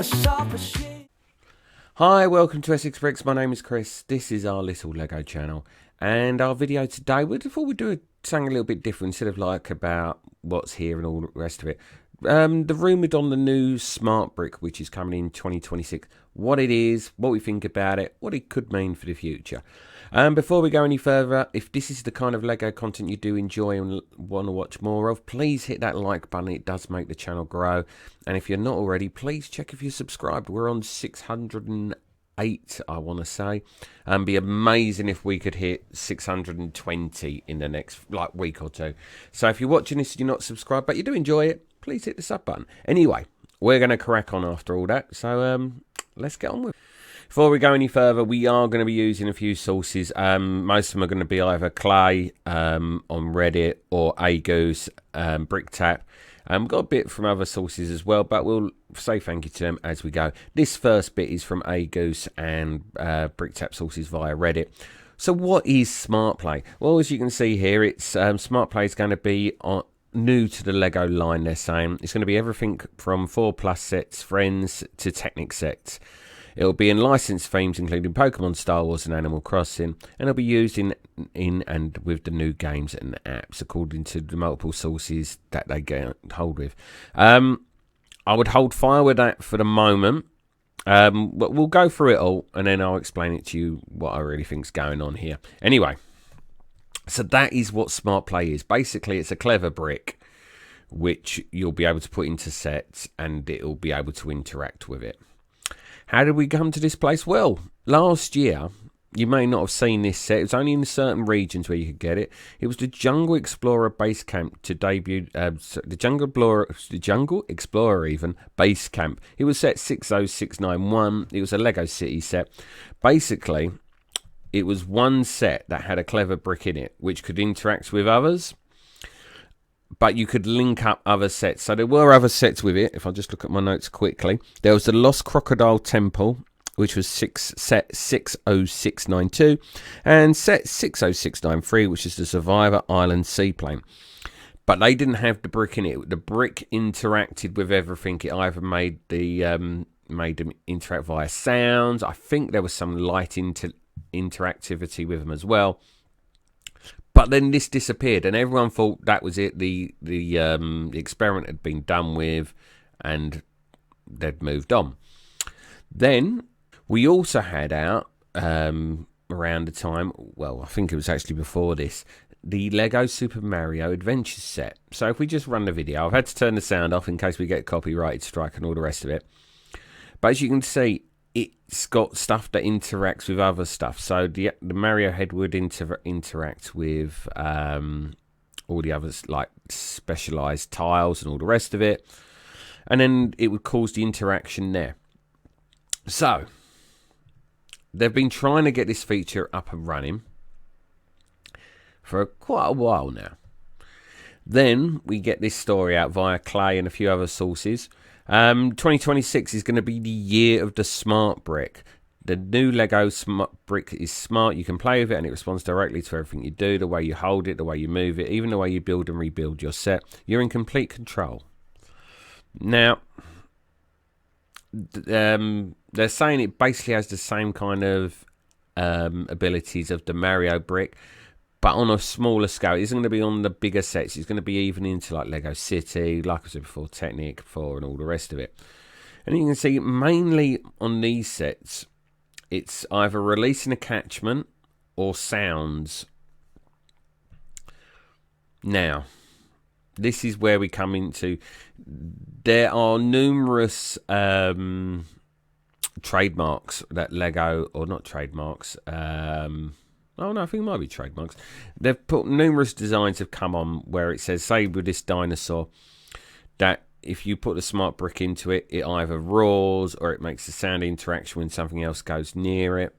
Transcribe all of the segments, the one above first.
sharper shade. Hi, welcome to Essex Bricks. My name is Chris. This is our little Lego channel, and our video today, we thought we'd do something a little bit different instead of like about what's here and all the rest of it. The rumoured on the new smart brick, which is coming in 2026. What it is, what we think about it, what it could mean for the future. Before we go any further, if this is the kind of Lego content you do enjoy and want to watch more of, please hit that like button. It does make the channel grow. And if you're not already, please check if you're subscribed. We're on 608, I want to say. Be amazing if we could hit 620 in the next week or two. So if you're watching this and you're not subscribed, but you do enjoy it, please hit the sub button. Anyway, we're going to crack on after all that. So let's get on with it. Before we go any further, we are going to be using a few sources. Most of them are going to be either Clay on Reddit or A Goose, Brick Tap. We've got a bit from other sources as well, but we'll say thank you to them as we go. This first bit is from A Goose and Brick Tap sources via Reddit. So what is Smart Play? Well, as you can see here, it's Smart Play is going to be new to the Lego line, they're saying. It's going to be everything from 4+ sets, Friends to Technic sets. It'll be in licensed themes including Pokémon, Star Wars and Animal Crossing, and it'll be used in and with the new games and apps according to the multiple sources that they get hold with. I would hold fire with that for the moment, but we'll go through it all and then I'll explain it to you what I really think's going on here. Anyway, so that is what Smart Play is. Basically, it's a clever brick which you'll be able to put into sets and it'll be able to interact with it. How did we come to this place? Well, last year, you may not have seen this set. It was only in certain regions where you could get it. It was the Jungle Explorer base camp to debut. The Jungle Explorer even base camp. It was set 60691. It was a Lego City set. Basically, it was one set that had a clever brick in it, which could interact with others. But you could link up other sets. So there were other sets with it. If I just look at my notes quickly. There was the Lost Crocodile Temple, which was set 60692. And set 60693, which is the Survivor Island Seaplane. But they didn't have the brick in it. The brick interacted with everything. It either made them interact via sounds. I think there was some light interactivity with them as well. But then this disappeared, and everyone thought that was it. The experiment had been done with, and they'd moved on. Then we also had out around the time, well, I think it was actually before this, the Lego Super Mario Adventure set. So if we just run the video, I've had to turn the sound off in case we get copyrighted strike and all the rest of it. But as you can see, it's got stuff that interacts with other stuff. So the Mario head would interact with all the others, like specialized tiles and all the rest of it. And then it would cause the interaction there. So they've been trying to get this feature up and running for quite a while now. Then we get this story out via Clay and a few other sources. 2026 is going to be the year of the smart brick. The new Lego smart brick is smart. You can play with it and it responds directly to everything you do, the way you hold it, the way you move it, even the way you build and rebuild your set. You're in complete control. Now, they're saying it basically has the same kind of abilities of the Mario brick, but on a smaller scale. It isn't going to be on the bigger sets. It's going to be even into like Lego City, like I said before, Technic 4 and all the rest of it. And you can see mainly on these sets, it's either releasing a catchment or sounds. Now, this is where we come into, there are numerous trademarks that Lego, or not trademarks, oh no, I think it might be trademarks. They've put numerous designs have come on where it says, say with this dinosaur, that if you put the smart brick into it, it either roars or it makes a sound interaction when something else goes near it.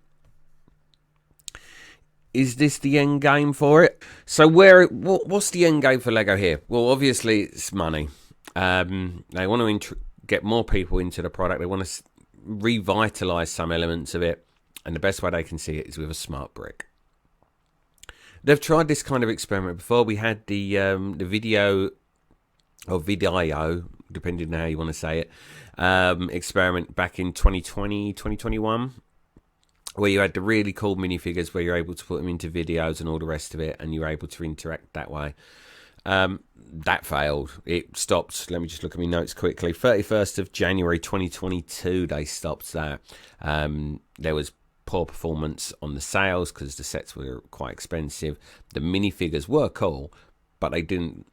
Is this the end game for it? So what's the end game for Lego here? Well, obviously it's money. They want to get more people into the product. They want to revitalise some elements of it. And the best way they can see it is with a smart brick. They've tried this kind of experiment before. We had the Vidiyo, depending on how you want to say it, experiment back in 2020, 2021, where you had the really cool minifigures where you're able to put them into videos and all the rest of it, and you're able to interact that way. That failed. It stopped. Let me just look at my notes quickly. 31st of January 2022, they stopped that. There was poor performance on the sales because the sets were quite expensive. The minifigures were cool, but they didn't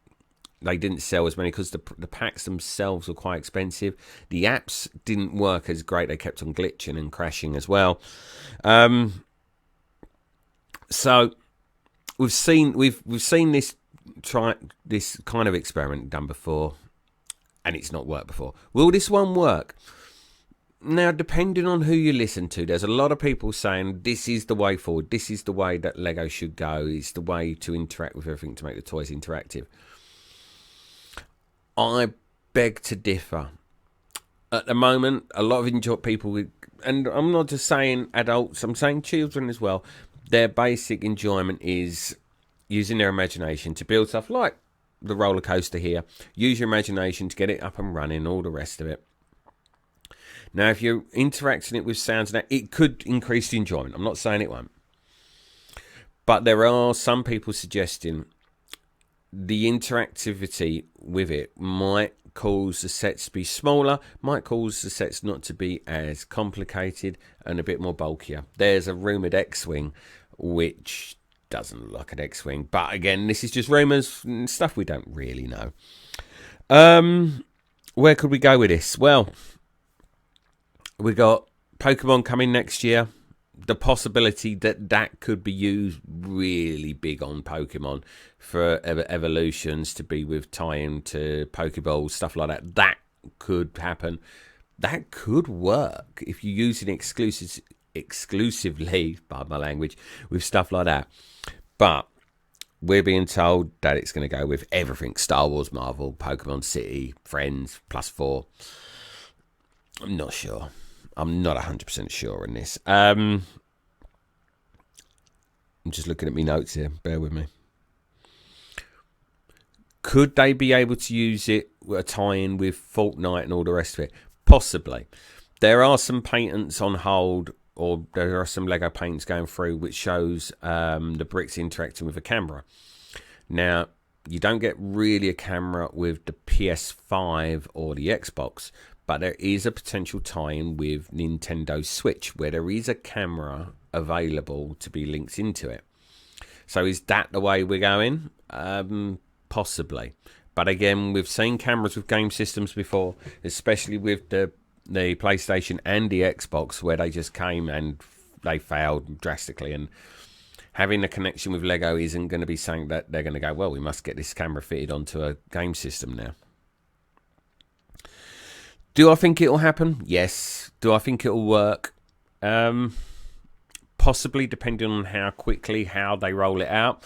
sell as many because the packs themselves were quite expensive. The apps didn't work as great. They kept on glitching and crashing as well. So we've seen this kind of experiment done before, and it's not worked before. Will this one work? Now, depending on who you listen to, there's a lot of people saying this is the way forward. This is the way that Lego should go. It's the way to interact with everything to make the toys interactive. I beg to differ. At the moment, a lot of people, and I'm not just saying adults, I'm saying children as well, their basic enjoyment is using their imagination to build stuff like the roller coaster here. Use your imagination to get it up and running, all the rest of it. Now, if you're interacting it with sounds, now it could increase the enjoyment. I'm not saying it won't. But there are some people suggesting the interactivity with it might cause the sets to be smaller, might cause the sets not to be as complicated and a bit more bulkier. There's a rumoured X-Wing, which doesn't look like an X-Wing. But again, this is just rumours and stuff we don't really know. Where could we go with this? Well, we got Pokemon coming next year. The possibility that could be used really big on Pokemon for evolutions to be with tie-in to Pokeballs, stuff like that. That could happen. That could work if you use it exclusively, pardon my language, with stuff like that. But we're being told that it's going to go with everything. Star Wars, Marvel, Pokemon City, Friends, +4. I'm not sure. I'm not 100% sure on this. I'm just looking at my notes here. Bear with me. Could they be able to use it, a tie-in with Fortnite and all the rest of it? Possibly. There are some patents on hold, or there are some Lego patents going through, which shows the bricks interacting with a camera. Now, you don't get really a camera with the PS5 or the Xbox, but there is a potential tie-in with Nintendo Switch where there is a camera available to be linked into it. So is that the way we're going? Possibly. But again, we've seen cameras with game systems before, especially with the PlayStation and the Xbox, where they just came and they failed drastically. And having a connection with Lego isn't going to be something that they're going to go, well, we must get this camera fitted onto a game system now. Do I think it'll happen? Yes. Do I think it'll work? Possibly, depending on how they roll it out.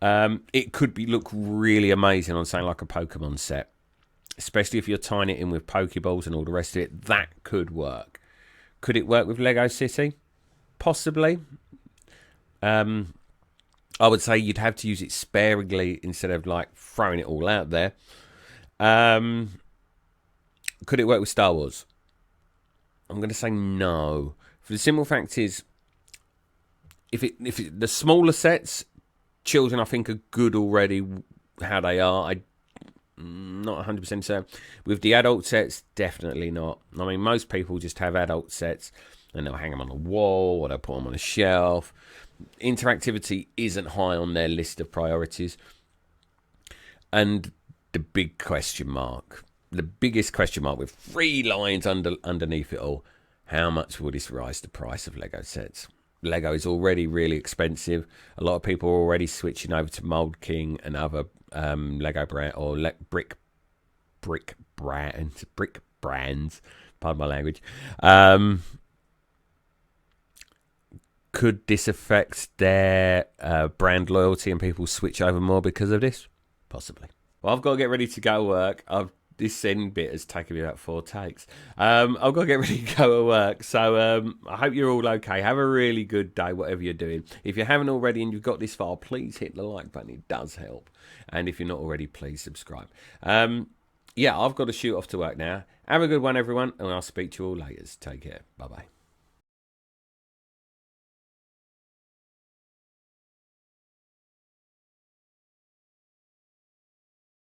It could look really amazing on something like a Pokemon set, especially if you're tying it in with Pokeballs and all the rest of it. That could work. Could it work with Lego City? Possibly. I would say you'd have to use it sparingly instead of like throwing it all out there. Could it work with Star Wars? I'm going to say no. For the simple fact is, if the smaller sets, children I think are good already how they are. I'm not 100% certain. With the adult sets, definitely not. I mean, most people just have adult sets and they'll hang them on a wall or they'll put them on a shelf. Interactivity isn't high on their list of priorities. And the big question mark, the biggest question mark with 3 lines underneath it all, how much will this rise the price of Lego sets? Lego is already really expensive. A lot of people are already switching over to Mold King and other Lego brand or brick brands. Pardon my language. Could this affect their brand loyalty and people switch over more because of this? Possibly. Well, I've got to get ready to go to work. This end bit has taken me about 4 takes. I've got to get ready to go to work. So I hope you're all okay. Have a really good day, whatever you're doing. If you haven't already and you've got this far, please hit the like button. It does help. And if you're not already, please subscribe. yeah, I've got to shoot off to work now. Have a good one, everyone, and I'll speak to you all later. Take care. Bye-bye.